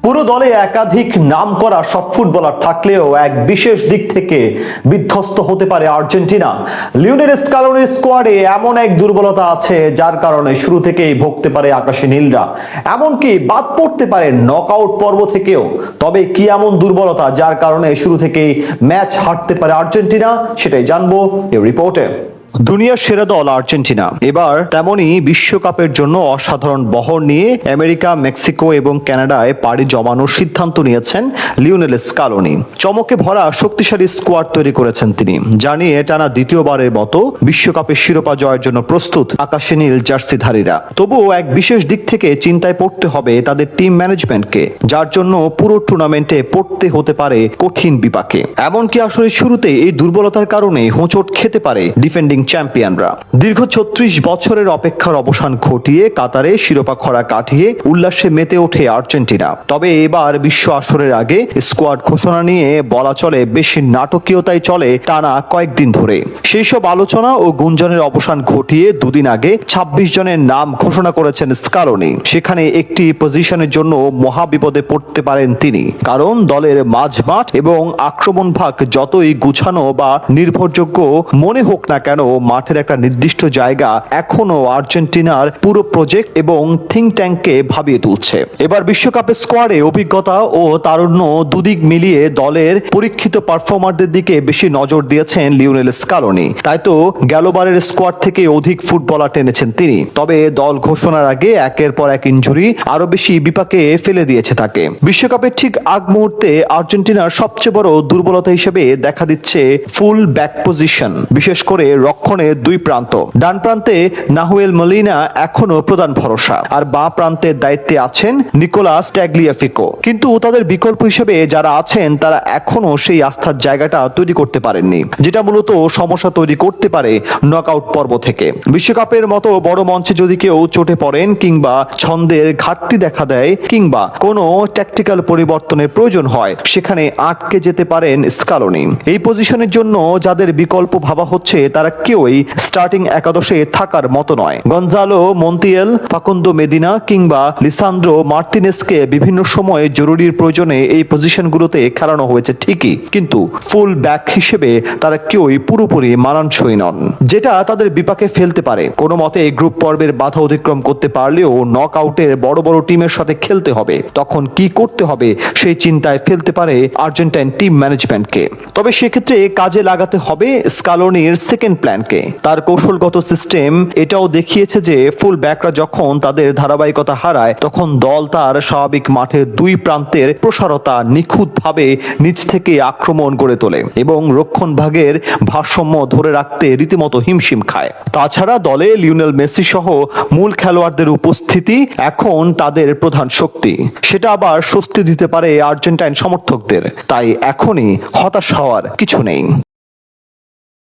পুরো দলে একাধিক নামকরা সব ফুটবলার থাকলেও এক বিশেষ দিক থেকে বিধ্বস্ত হতে পারে আর্জেন্টিনা। লিওনেল স্কালোনির স্কোয়াডে এমন এক দুর্বলতা আছে যার কারণে শুরু থেকেই ভুগতে পারে আকাশী নীলরা, এমনকি বাদ পড়তে পারে নকআউট পর্ব থেকেও। তবে কি এমন দুর্বলতা যার কারণে শুরু থেকেই ম্যাচ হারতে পারে আর্জেন্টিনা, সেটাই জানবো এই রিপোর্টে। দুনিয়ার সেরা দল আর্জেন্টিনা এবার তেমনই বিশ্বকাপের জন্য অসাধারণ বহর নিয়ে আমেরিকা, মেক্সিকো এবং কানাডায় পাড়ি জমানোর সিদ্ধান্ত নিয়েছেন লিওনেল স্কালোনি। চমকে ভরা শক্তিশালী স্কোয়াড তৈরি করেছেন তিনি, জানিয়ে টানা দ্বিতীয়বারের মতো বিশ্বকাপের শিরোপা জয়ের জন্য প্রস্তুত আকাশী নীল জার্সিধারীরা। তবুও এক বিশেষ দিক থেকে চিন্তায় পড়তে হবে তাদের টিম ম্যানেজমেন্টকে, যার জন্য পুরো টুর্নামেন্টে পড়তে হতে পারে কঠিন বিপাকে। এমনকি আসলে শুরুতে এই দুর্বলতার কারণে হোঁচট খেতে পারে ডিফেন্ডিং চ্যাম্পিয়নরা। দীর্ঘ 36 বছরের অপেক্ষার অবসান ঘটিয়ে কাতারে শিরোপা খরা কাটিয়ে উল্লাসে মেতে ওঠে আর্জেন্টিনা। তবে এবার বিশ্ব আসরের আগে স্কোয়াড ঘোষণা নিয়ে বলা চলে বেশি নাটকীয়তাই চলে টানা কয়েকদিন ধরে। সেই সব আলোচনা ও গুঞ্জনের অবসান ঘটিয়ে দুদিন আগে 26 জনের নাম ঘোষণা করেছেন স্কালোনি। সেখানে একটি পজিশনের জন্য মহা বিপদে পড়তে পারেন তিনি, কারণ দলের মাঝমাঠ এবং আক্রমণ ভাগ যতই গুছানো বা নির্ভরযোগ্য মনে হোক না কেন, মাঠের একটা নির্দিষ্ট জায়গা এখনো আর্জেন্টিনার পুরো প্রজেক্ট এবং থিঙ্ক ট্যাঙ্ককে ভাবিয়ে তুলছে। এবার বিশ্বকাপের স্কোয়াডে অভিজ্ঞতা ও তারুণ্য দুদিক মিলিয়ে দলের পরীক্ষিত পারফর্মারদের দিকে বেশি নজর দিয়েছেন লিওনেল স্কালোনি। তাই তো গেলবারের স্কোয়াড থেকে অধিক ফুটবলার টেনেছেন তিনি। তবে দল ঘোষণার আগে একের পর এক ইনজুরি আরো বেশি বিপাকে ফেলে দিয়েছে তাকে। বিশ্বকাপের ঠিক আগ মুহূর্তে আর্জেন্টিনার সবচেয়ে বড় দুর্বলতা হিসেবে দেখা দিচ্ছে ফুল ব্যাক পজিশন, বিশেষ করে রক্ষণে দুই প্রান্ত। ডান প্রান্তে নাহুয়েল মলিনা এখনো প্রধান ভরসা, আর বাঁ প্রান্তের দায়িত্বে আছেন নিকোলাস ট্যাগলিয়াফিকো। কিন্তু তাদের বিকল্প হিসেবে যারা আছেন তারা এখনো সেই আস্থার জায়গাটা তৈরি করতে পারেননি, যেটা মূলত সমস্যা তৈরি করতে পারে নকআউট পর্ব থেকে। বিশ্বকাপের মতো বড় মঞ্চে যদি কেউ চোটে পড়েন কিংবা ছন্দের ঘাটতি দেখা দেয় কিংবা কোনো ট্যাকটিক্যাল পরিবর্তনের প্রয়োজন হয়, সেখানে আটকে যেতে পারেন স্কালোনি। এই পজিশনের জন্য যাদের বিকল্প ভাবা হচ্ছে তারা কেউই স্টার্টিং একাদশে থাকার মতো নয়। গনজালো মন্টিয়েল, ফাকুন্দো মেদিনা কিংবা লিসান্দ্রো মার্টিনেসকে বিভিন্ন সময়ে জরুরির প্রয়োজনে এই পজিশনগুলোতে খেলানো হয়েছে ঠিকই, কিন্তু ফুল ব্যাক হিসেবে তারা কেউই পুরোপুরি মানানসই নন, যেটা তাদের বিপাকে ফেলতে পারে। কোনো মতে গ্রুপ পর্বের বাধা অতিক্রম করতে পারলেও নক আউটের বড় বড় টিমের সাথে খেলতে হবে, তখন কি করতে হবে সেই চিন্তায় ফেলতে পারে আর্জেন্টাইন টিম ম্যানেজমেন্টকে। তবে সেক্ষেত্রে কাজে লাগাতে হবে স্কালোনির সেকেন্ড প্ল্যানকে। তার কৌশলগত সিস্টেম এটাও দেখিয়েছে যে ফুল ব্যাকরা যখন তাদের ধারাবাহিকতা হারায়, তখন দল তার স্বাভাবিক মাঠের দুই প্রান্তের প্রসারতা নিখুঁতভাবে নিচ থেকে আক্রমণ গড়ে তোলে এবং রক্ষণ ভাগের ভারসাম্য ধরে রাখতে রীতিমতো হিমশিম খায়। তাছাড়া দলে লিওনেল মেসি সহ মূল খেলোয়াড়দের উপস্থিতি এখন তাদের প্রধান শক্তি, সেটা আবার স্বস্তি দিতে পারে আর্জেন্টাইন সমর্থকদের। তাই এখনই হতাশ হওয়ার কিছু নেই।